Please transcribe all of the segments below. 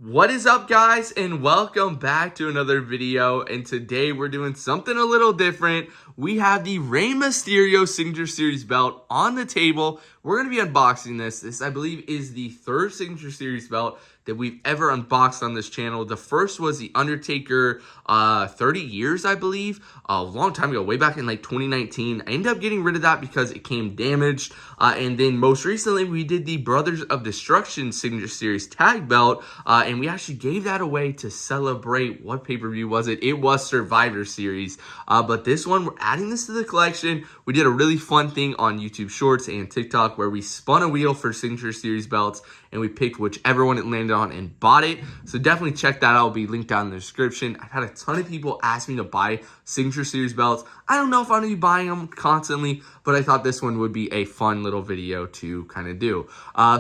What is up, guys, and welcome back to another video. And today we're doing something a little different. We have the Rey Mysterio Signature Series belt on the table. We're going to be unboxing this. This, I believe, is the third Signature Series belt that we've ever unboxed on this channel. The first was the Undertaker 30 years, I believe, a long time ago, way back in like 2019. I ended up getting rid of that because it came damaged. And then most recently, we did the Brothers of Destruction Signature Series tag belt, and we actually gave that away to celebrate, what pay-per-view was it? It was Survivor Series. But this one, we're adding this to the collection. We did a really fun thing on YouTube Shorts and TikTok where we spun a wheel for Signature Series belts, and we picked whichever one it landed on and bought it. So definitely check that out. It'll be linked down in the description. I've had a ton of people ask me to buy Signature Series belts. I don't know if I'm going to be buying them constantly, but I thought this one would be a fun little video to kind of do.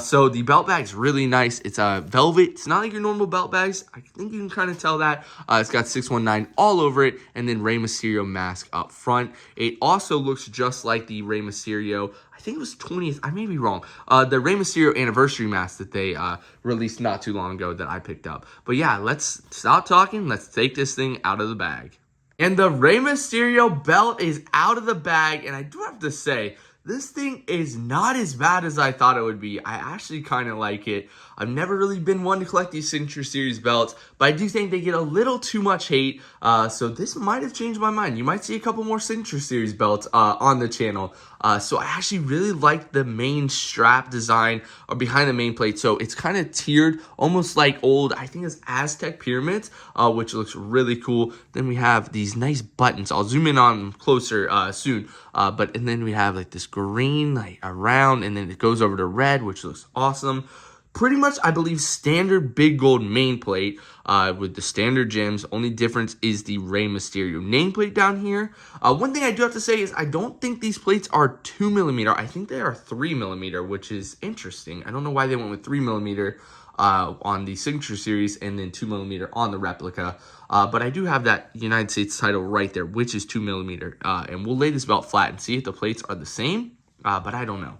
So the belt bag's really nice. It's a velvet. It's not like your normal belt bags. I think you can kind of tell that. It's got 619 all over it, and then Rey Mysterio mask up front. It also looks just like the Rey Mysterio, I think it was 20th, I may be wrong, the Rey Mysterio anniversary mask that they released not too long ago that I picked up. But yeah, let's stop talking. Let's take this thing out of the bag. And the Rey Mysterio belt is out of the bag, and I do have to say, this thing is not as bad as I thought it would be. I actually kind of like it. I've never really been one to collect these Signature Series belts, but I do think they get a little too much hate, so this might have changed my mind. You might see a couple more Signature Series belts on the channel. So I actually really like the main strap design or behind the main plate. So it's kind of tiered, almost like old, I think it's Aztec pyramids, which looks really cool. Then we have these nice buttons. I'll zoom in on them closer soon. And then we have like this green like around, and then it goes over to red, which looks awesome. Pretty much, I believe, standard big gold main plate with the standard gems. Only difference is the Rey Mysterio nameplate down here. One thing I do have to say is I don't think these plates are 2mm. I think they are 3mm, which is interesting. I don't know why they went with 3mm on the Signature Series and then 2mm on the Replica. But I do have that United States title right there, which is 2mm. And we'll lay this belt flat and see if the plates are the same. But I don't know.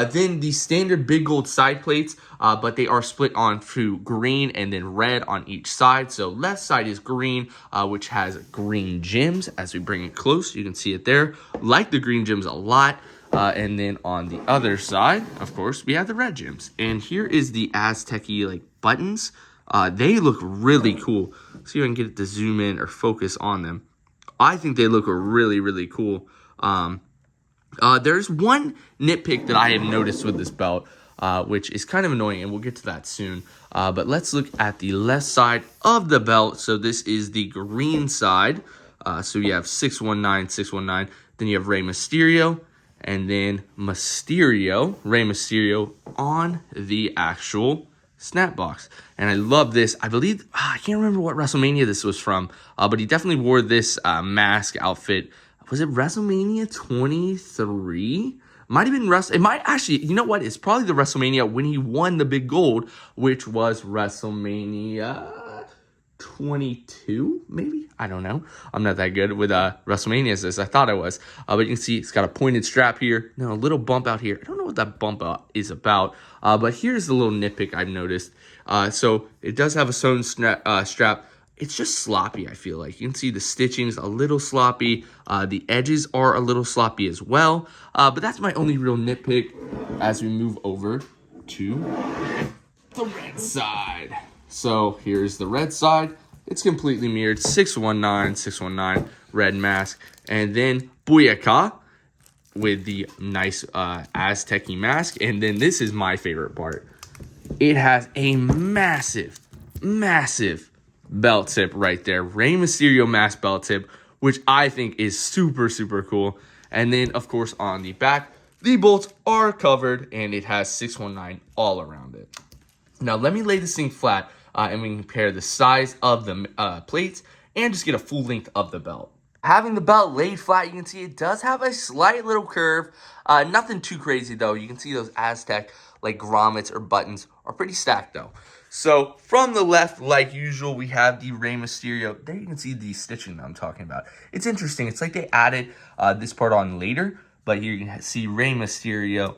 Then the standard big gold side plates, but they are split on to green and then red on each side. So left side is green, which has green gems. As we bring it close, you can see it there. Like the green gems a lot. And then on the other side, of course, we have the red gems. And here is the Aztec-y like buttons. They look really cool. See if I can get it to zoom in or focus on them. I think they look really, really cool. There's one nitpick that I have noticed with this belt, which is kind of annoying, and we'll get to that soon. But let's look at the left side of the belt. So this is the green side. So you have 619, 619. Then you have Rey Mysterio, and then Rey Mysterio on the actual snap box. And I love this. I believe, I can't remember what WrestleMania this was from, but he definitely wore this mask outfit. Was it WrestleMania 23? Might have been it might actually, you know what? It's probably the WrestleMania when he won the big gold, which was WrestleMania 22, maybe? I don't know. I'm not that good with WrestleManias as I thought I was. But you can see it's got a pointed strap here. No, a little bump out here. I don't know what that bump out is about. But here's the little nitpick I've noticed. So it does have a sewn strap. It's just sloppy, I feel like. You can see the stitching's a little sloppy. The edges are a little sloppy as well. But that's my only real nitpick as we move over to the red side. So here's the red side. It's completely mirrored. 619, 619, red mask. And then Booyaka with the nice Aztec-y mask. And then this is my favorite part. It has a massive, massive belt tip right there. Rey Mysterio mask belt tip, which I think is super, super cool. And then, of course, on the back, the bolts are covered, and it has 619 all around it. Now, let me lay this thing flat, and we can compare the size of the plates and just get a full length of the belt. Having the belt laid flat, you can see it does have a slight little curve. Nothing too crazy, though. You can see those Aztec, like grommets or buttons, are pretty stacked, though. So, from the left, like usual, we have the Rey Mysterio. There you can see the stitching that I'm talking about. It's interesting. It's like they added this part on later, but here you can see Rey Mysterio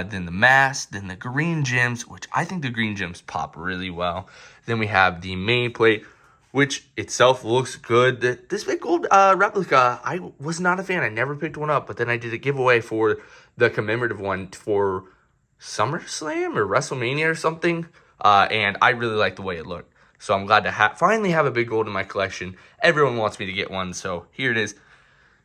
then the mask, then the green gems, which I think the green gems pop really well. Then we have the main plate, which itself looks good. This big gold replica, I was not a fan. I never picked one up, but then I did a giveaway for the commemorative one for SummerSlam or WrestleMania or something, and I really like the way it looked. So I'm glad to finally have a big gold in my collection. Everyone wants me to get one, so here it is.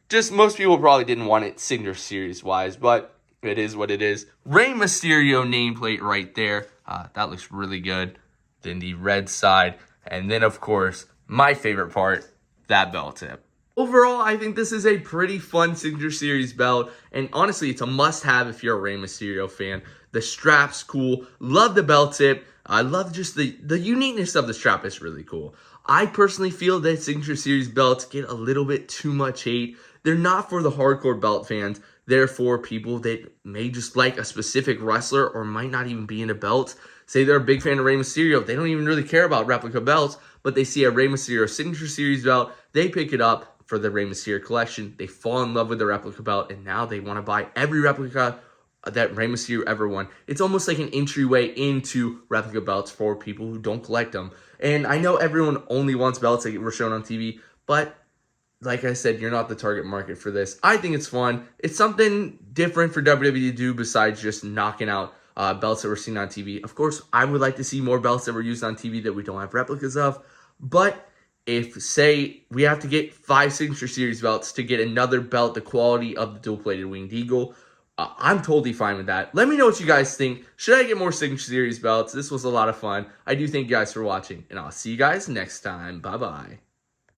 Just most people probably didn't want it Signature Series wise, but it is what it is. Rey Mysterio nameplate right there. That looks really good. Then the red side. And then, of course, my favorite part, that belt tip. Overall, I think this is a pretty fun Signature Series belt. And honestly, it's a must-have if you're a Rey Mysterio fan. The strap's cool. Love the belt tip. I love just the uniqueness of the strap is really cool. I personally feel that Signature Series belts get a little bit too much hate. They're not for the hardcore belt fans. They're for people that may just like a specific wrestler or might not even be in a belt. Say they're a big fan of Rey Mysterio. They don't even really care about replica belts, but they see a Rey Mysterio Signature Series belt. They pick it up for the Rey Mysterio collection. They fall in love with the replica belt, and now they want to buy every replica that Rey Mysterio ever won. It's almost like an entryway into replica belts for people who don't collect them. And I know everyone only wants belts that were shown on TV, but like I said, you're not the target market for this. I think it's fun. It's something different for WWE to do besides just knocking out belts that were seen on TV. Of course, I would like to see more belts that were used on TV that we don't have replicas of. But if, say, we have to get 5 Signature Series belts to get another belt the quality of the dual-plated Winged Eagle, I'm totally fine with that. Let me know what you guys think. Should I get more Signature Series belts? This was a lot of fun. I do thank you guys for watching, and I'll see you guys next time. Bye-bye.